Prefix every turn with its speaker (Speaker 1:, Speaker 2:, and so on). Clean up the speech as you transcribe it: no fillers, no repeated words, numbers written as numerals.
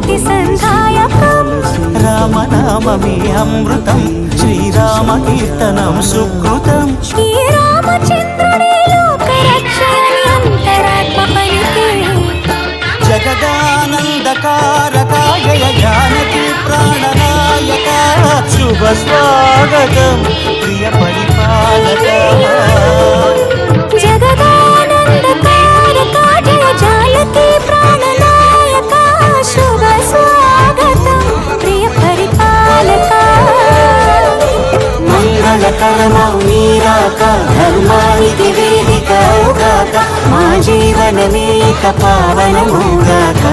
Speaker 1: ముక్తి సంధాయకం
Speaker 2: రామనామమే అమృతం శ్రీరామ కీర్తనం సుకృతం
Speaker 1: శ్రీరామచంద్రుడే లోకరక్షణి అంతరాత్మ పలికే
Speaker 2: జగదానందకారక జయ జానకి ప్రాణనాయక శుభ స్వాగతం ప్రియ పరిపాలక
Speaker 1: జగదానందకారక జయ జానకి ప్రాణనాయక శుభ స్వాగతం ప్రియ పరిపాలక
Speaker 2: మంగళకరమౌ నీరాక ధర్మానికి వేదిక అవుగాక మా జీవనమేక పావనముగాక